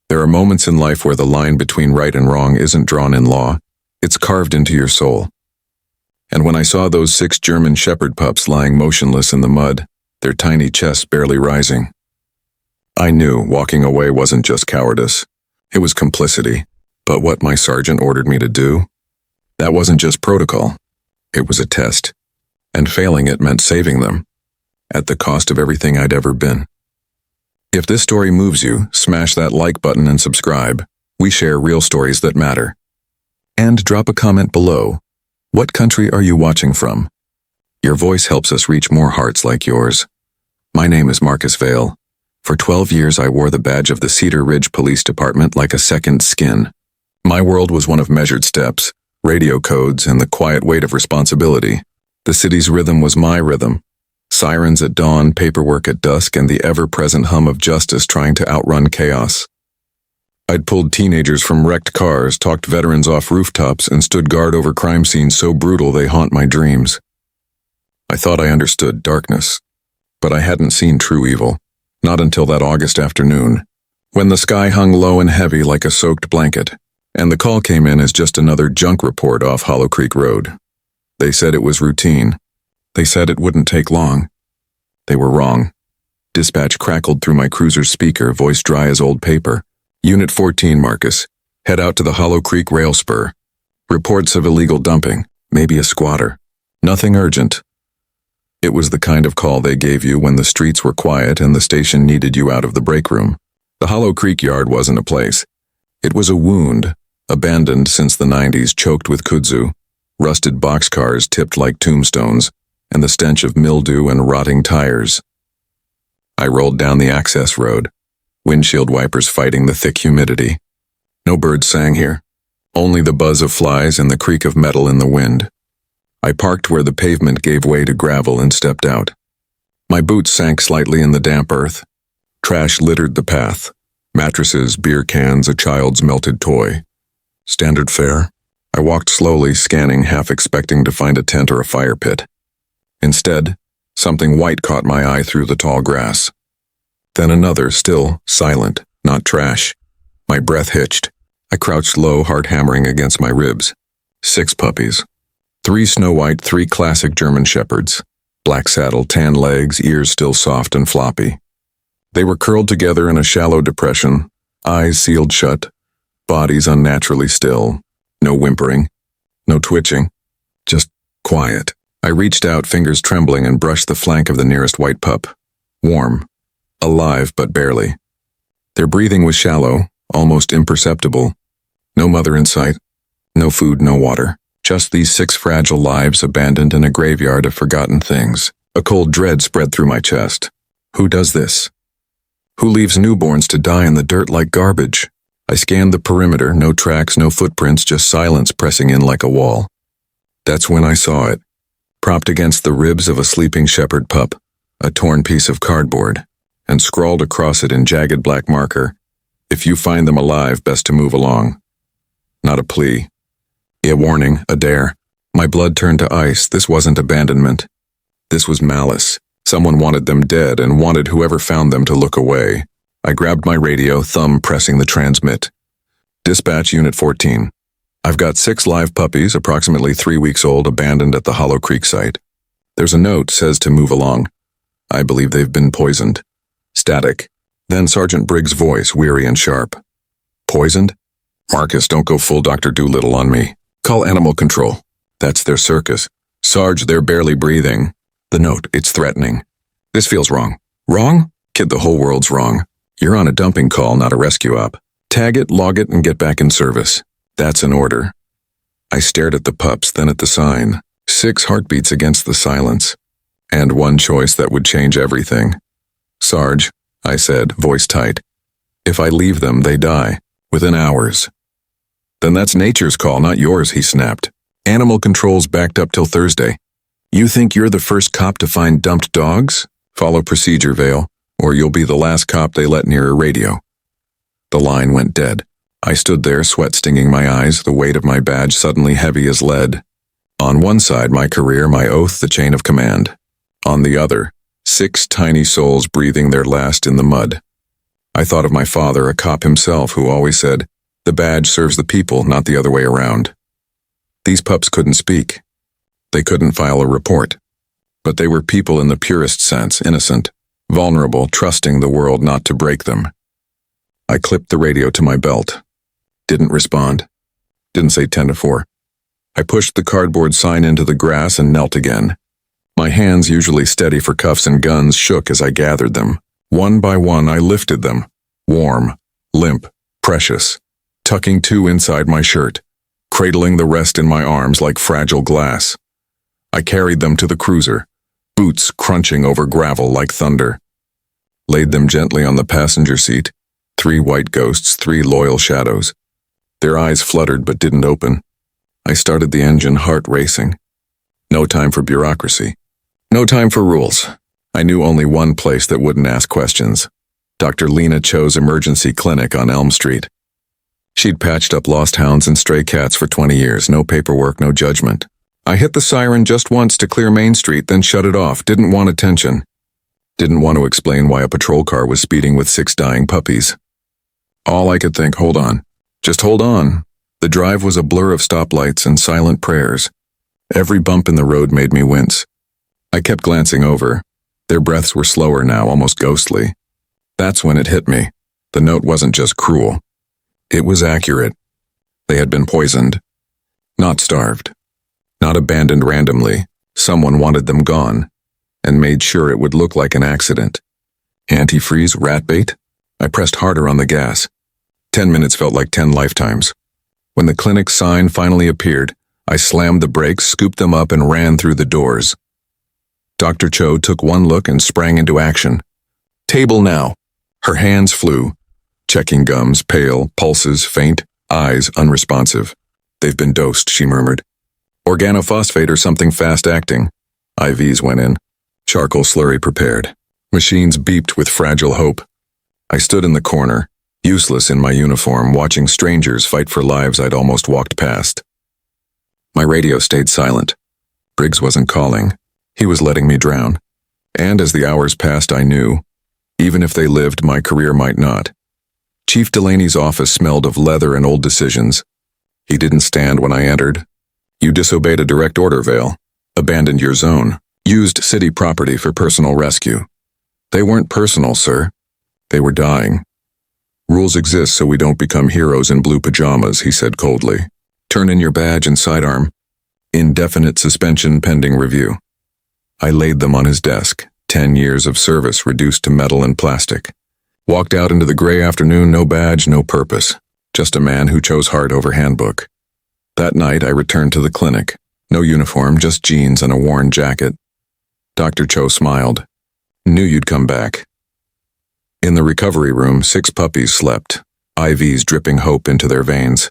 There are moments in life where the line between right and wrong isn't drawn in law, it's carved into your soul. And when I saw those 6 German shepherd pups lying motionless in the mud, their tiny chests barely rising, I knew walking away wasn't just cowardice, it was complicity. But what my sergeant ordered me to do? That wasn't just protocol, it was a test. And failing it meant saving them, at the cost of everything I'd ever been. If this story moves you, smash that like button and subscribe. We share real stories that matter. And drop a comment below. What country are you watching from? Your voice helps us reach more hearts like yours. My name is Marcus Vale. For 12 years I wore the badge of the Cedar Ridge Police Department like a second skin. My world was one of measured steps, radio codes, and the quiet weight of responsibility. The city's rhythm was my rhythm. Sirens at dawn, paperwork at dusk, and the ever-present hum of justice trying to outrun chaos. I'd pulled teenagers from wrecked cars, talked veterans off rooftops, and stood guard over crime scenes so brutal they haunt my dreams. I thought I understood darkness, but I hadn't seen true evil, not until that August afternoon, when the sky hung low and heavy like a soaked blanket, and the call came in as just another junk report off Hollow Creek Road. They said it was routine. They said it wouldn't take long. They were wrong. Dispatch crackled through my cruiser's speaker, voice dry as old paper. Unit 14, Marcus. Head out to the Hollow Creek rail spur. Reports of illegal dumping, maybe a squatter. Nothing urgent. It was the kind of call they gave you when the streets were quiet and the station needed you out of the break room. The Hollow Creek yard wasn't a place. It was a wound, abandoned since the 90s, choked with kudzu, rusted boxcars tipped like tombstones, and the stench of mildew and rotting tires. I rolled down the access road, windshield wipers fighting the thick humidity. No birds sang here, only the buzz of flies and the creak of metal in the wind. I parked where the pavement gave way to gravel and stepped out. My boots sank slightly in the damp earth. Trash littered the path. Mattresses, beer cans, a child's melted toy. Standard fare. I walked slowly, scanning, half expecting to find a tent or a fire pit. Instead, something white caught my eye through the tall grass. Then another, still silent, not trash. My breath hitched. I crouched low, heart hammering against my ribs. 6 puppies. 3 snow-white, 3 classic German shepherds. Black saddle, tan legs, ears still soft and floppy. They were curled together in a shallow depression, eyes sealed shut, bodies unnaturally still. No whimpering, no twitching, just quiet. I reached out, fingers trembling, and brushed the flank of the nearest white pup. Warm. Alive, but barely. Their breathing was shallow, almost imperceptible. No mother in sight. No food, no water. Just these 6 fragile lives abandoned in a graveyard of forgotten things. A cold dread spread through my chest. Who does this? Who leaves newborns to die in the dirt like garbage? I scanned the perimeter, no tracks, no footprints, just silence pressing in like a wall. That's when I saw it. Propped against the ribs of a sleeping shepherd pup, a torn piece of cardboard, and scrawled across it in jagged black marker, "If you find them alive, best to move along." Not a plea. A warning, a dare. My blood turned to ice. This wasn't abandonment. This was malice. Someone wanted them dead and wanted whoever found them to look away. I grabbed my radio, thumb pressing the transmit. Dispatch Unit 14. I've got 6 live puppies, approximately 3 weeks old, abandoned at the Hollow Creek site. There's a note, says to move along. I believe they've been poisoned. Static. Then Sergeant Briggs' voice, weary and sharp. Poisoned? Marcus, don't go full Dr. Doolittle on me. Call animal control. That's their circus. Sarge, they're barely breathing. The note, it's threatening. This feels wrong. Wrong? Kid, the whole world's wrong. You're on a dumping call, not a rescue op. Tag it, log it, and get back in service. That's an order. I stared at the pups, then at the sign. 6 heartbeats against the silence. And one choice that would change everything. Sarge, I said, voice tight. If I leave them, they die. Within hours. Then that's nature's call, not yours, he snapped. Animal control's backed up till Thursday. You think you're the first cop to find dumped dogs? Follow procedure, Vale, or you'll be the last cop they let near a radio. The line went dead. I stood there, sweat stinging my eyes, the weight of my badge suddenly heavy as lead. On one side, my career, my oath, the chain of command. On the other, 6 tiny souls breathing their last in the mud. I thought of my father, a cop himself, who always said, "The badge serves the people, not the other way around." These pups couldn't speak. They couldn't file a report. But they were people in the purest sense, innocent, vulnerable, trusting the world not to break them. I clipped the radio to my belt. Didn't respond. Didn't say 10 to 4. I pushed the cardboard sign into the grass and knelt again. My hands, usually steady for cuffs and guns, shook as I gathered them. One by one, I lifted them. Warm, limp, precious, tucking 2 inside my shirt, cradling the rest in my arms like fragile glass. I carried them to the cruiser, boots crunching over gravel like thunder. Laid them gently on the passenger seat, 3 white ghosts, 3 loyal shadows. Their eyes fluttered but didn't open. I started the engine, heart racing. No time for bureaucracy. No time for rules. I knew only one place that wouldn't ask questions. Dr. Lena Cho's emergency clinic on Elm Street. She'd patched up lost hounds and stray cats for 20 years, no paperwork, no judgment. I hit the siren just once to clear Main Street, then shut it off. Didn't want attention. Didn't want to explain why a patrol car was speeding with 6 dying puppies. All I could think, hold on. Just hold on. The drive was a blur of stoplights and silent prayers. Every bump in the road made me wince. I kept glancing over. Their breaths were slower now, almost ghostly. That's when it hit me. The note wasn't just cruel. It was accurate. They had been poisoned. Not starved. Not abandoned randomly. Someone wanted them gone, and made sure it would look like an accident. Antifreeze, rat bait? I pressed harder on the gas. 10 minutes felt like 10 lifetimes. When the clinic sign finally appeared, I slammed the brakes, scooped them up, and ran through the doors. Dr. Cho took one look and sprang into action. Table now. Her hands flew. Checking gums, pale, pulses faint, eyes unresponsive. They've been dosed, she murmured. Organophosphate or something fast-acting. IVs went in. Charcoal slurry prepared. Machines beeped with fragile hope. I stood in the corner, useless in my uniform, watching strangers fight for lives I'd almost walked past. My radio stayed silent. Briggs wasn't calling. He was letting me drown. And as the hours passed, I knew, even if they lived, my career might not. Chief Delaney's office smelled of leather and old decisions. He didn't stand when I entered. You disobeyed a direct order, Vale. Abandoned your zone. Used city property for personal rescue. They weren't personal, sir. They were dying. Rules exist so we don't become heroes in blue pajamas, he said coldly. Turn in your badge and sidearm. Indefinite suspension pending review. I laid them on his desk, 10 years of service reduced to metal and plastic. Walked out into the gray afternoon, no badge, no purpose. Just a man who chose heart over handbook. That night I returned to the clinic. No uniform, just jeans and a worn jacket. Dr. Cho smiled. Knew you'd come back. In the recovery room, 6 puppies slept, IVs dripping hope into their veins.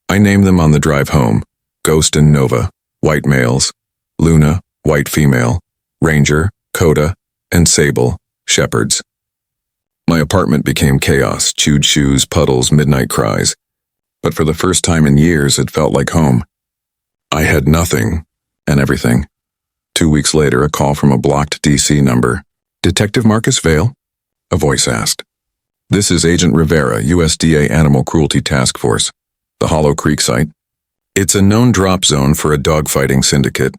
I named them on the drive home. Ghost and Nova, white males. Luna, white female. Ranger, Coda, and Sable, shepherds. My apartment became chaos, chewed shoes, puddles, midnight cries. But for the first time in years, it felt like home. I had nothing, and everything. 2 weeks later, a call from a blocked DC number. Detective Marcus Vale? A voice asked. This is Agent Rivera, USDA Animal Cruelty Task Force. The Hollow Creek site. It's a known drop zone for a dogfighting syndicate.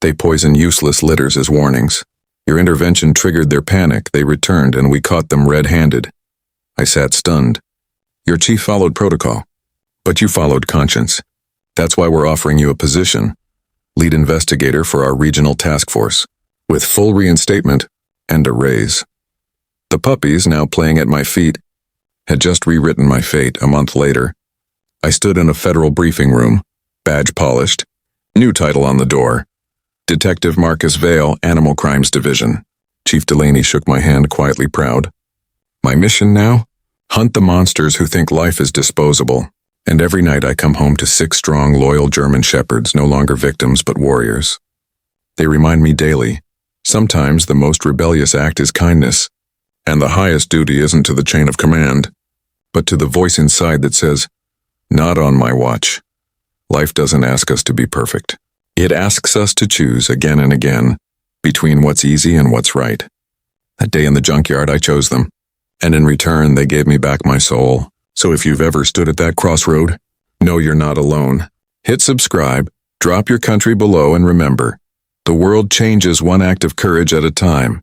They poison useless litters as warnings. Your intervention triggered their panic. They returned, and we caught them red-handed. I sat stunned. Your chief followed protocol, but you followed conscience. That's why we're offering you a position. Lead investigator for our regional task force, with full reinstatement and a raise. The puppies, now playing at my feet, had just rewritten my fate. A month later, I stood in a federal briefing room, badge polished, new title on the door. Detective Marcus Vale, Animal Crimes Division. Chief Delaney shook my hand, quietly proud. My mission now? Hunt the monsters who think life is disposable. And every night I come home to 6 strong, loyal German shepherds, no longer victims but warriors. They remind me daily, sometimes the most rebellious act is kindness, and the highest duty isn't to the chain of command, but to the voice inside that says, not on my watch. Life doesn't ask us to be perfect. It asks us to choose again and again between what's easy and what's right. That day in the junkyard, I chose them. And in return, they gave me back my soul. So if you've ever stood at that crossroad, know you're not alone. Hit subscribe, drop your country below, and remember, the world changes one act of courage at a time.